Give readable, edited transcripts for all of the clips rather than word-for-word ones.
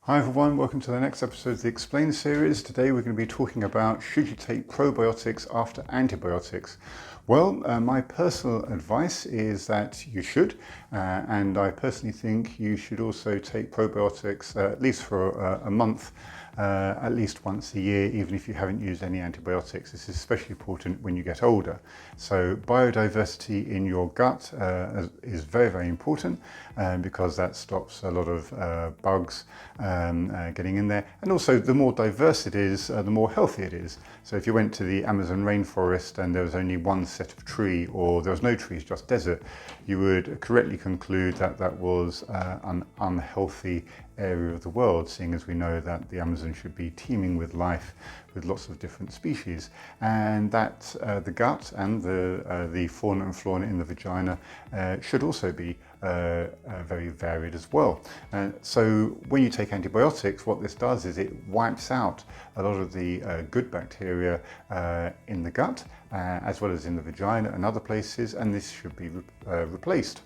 Hi everyone, welcome to the next episode of the Explain series. Today we're going to be talking about should you take probiotics after antibiotics. Well, my personal advice is that you should, and I personally think you should also take probiotics at least for a month, at least once a year, even if you haven't used any antibiotics. This is especially important when you get older. So biodiversity in your gut is very, very important because that stops a lot of bugs getting in there. And also the more diverse it is, the more healthy it is. So if you went to the Amazon rainforest and there was only one set of tree, or there was no trees, just desert, you would correctly conclude that that was an unhealthy area of the world, seeing as we know that the Amazon should be teeming with life, with lots of different species, and that the gut and the fauna and flora in the vagina should also be very varied as well. So when you take antibiotics, what this does is it wipes out a lot of the good bacteria in the gut, as well as in the vagina and other places, and this should be replaced.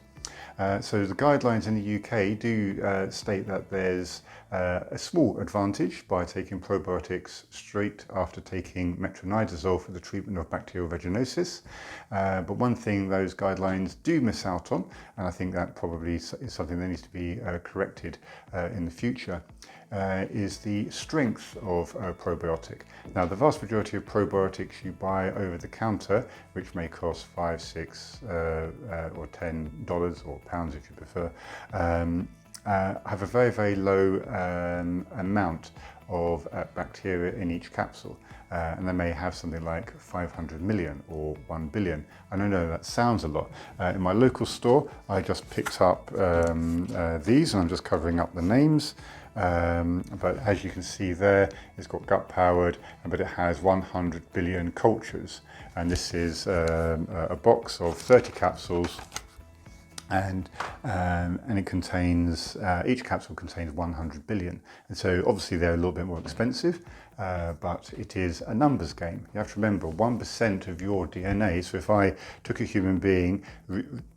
So the guidelines in the UK do state that there's a small advantage by taking probiotics straight after taking metronidazole for the treatment of bacterial vaginosis. But one thing those guidelines do miss out on, and I think that probably is something that needs to be corrected in the future, is the strength of a probiotic. Now, the vast majority of probiotics you buy over the counter, which may cost $5, $6 or $10 or pounds if you prefer, have a very, very low amount of bacteria in each capsule. And they may have something like 500 million or 1 billion. I don't know, that sounds a lot. In my local store, I just picked up these, and I'm just covering up the names. But as you can see there, it's got gut powered, but it has 100 billion cultures. And this is a box of 30 capsules. And it contains, each capsule contains 100 billion. And so obviously they're a little bit more expensive, but it is a numbers game. You have to remember 1% of your DNA. So if I took a human being,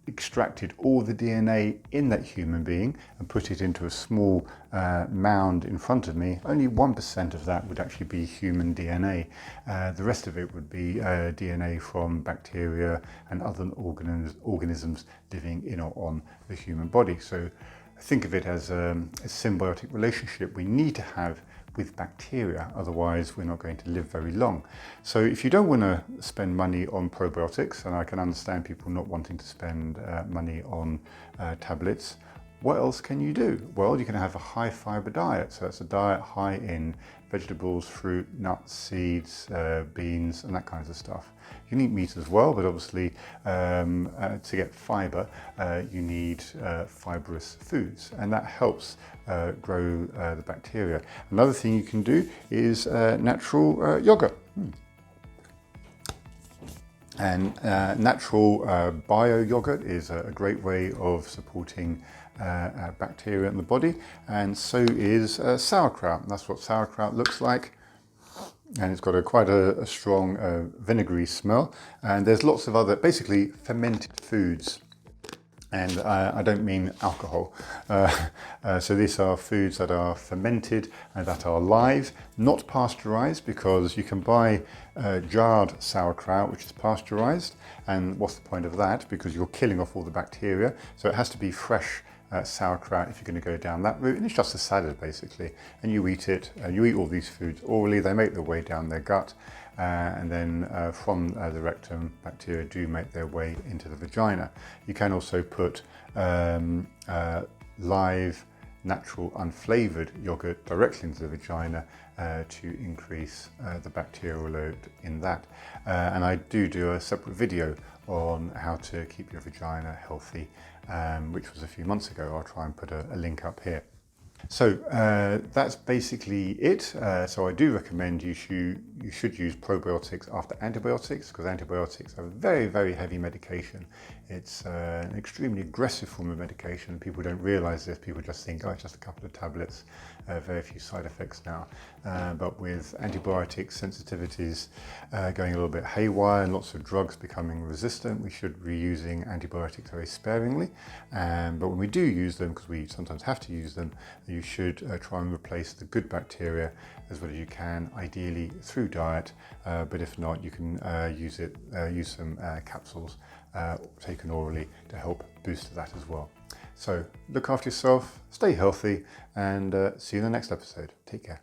extracted all the DNA in that human being and put it into a small mound in front of me, only 1% of that would actually be human DNA. The rest of it would be DNA from bacteria and other organisms living in or on the human body. So think of it as a symbiotic relationship we need to have with bacteria, otherwise we're not going to live very long. So if you don't want to spend money on probiotics, and I can understand people not wanting to spend money on tablets, what else can you do? Well, you can have a high fiber diet. So that's a diet high in vegetables, fruit, nuts, seeds, beans, and that kinds of stuff. You can eat meat as well, but obviously to get fiber, you need fibrous foods, and that helps grow the bacteria. Another thing you can do is natural yogurt. And natural bio yogurt is a great way of supporting bacteria in the body, and so is sauerkraut. And that's what sauerkraut looks like. And it's got quite a strong vinegary smell. And there's lots of other, basically fermented foods. And I don't mean alcohol. So these are foods that are fermented and that are live, not pasteurized, because you can buy jarred sauerkraut, which is pasteurized. And what's the point of that? Because you're killing off all the bacteria. So it has to be fresh sauerkraut if you're going to go down that route. And it's just a salad, basically. And you eat it, you eat all these foods orally, they make their way down their gut. And then from the rectum, bacteria do make their way into the vagina. You can also put live, natural, unflavoured yogurt directly into the vagina to increase the bacterial load in that. And I do a separate video on how to keep your vagina healthy, which was a few months ago. I'll try and put a link up here. So that's basically it. So I do recommend you should use probiotics after antibiotics, because antibiotics are very, very heavy medication. It's an extremely aggressive form of medication. People don't realize this. People just think, oh, it's just a couple of tablets, very few side effects now. But with antibiotic sensitivities going a little bit haywire and lots of drugs becoming resistant, we should be using antibiotics very sparingly. But when we do use them, because we sometimes have to use them, you should try and replace the good bacteria as well as you can, ideally through diet, but if not, you can use some capsules taken orally to help boost that as well. So look after yourself, stay healthy, and see you in the next episode. Take care.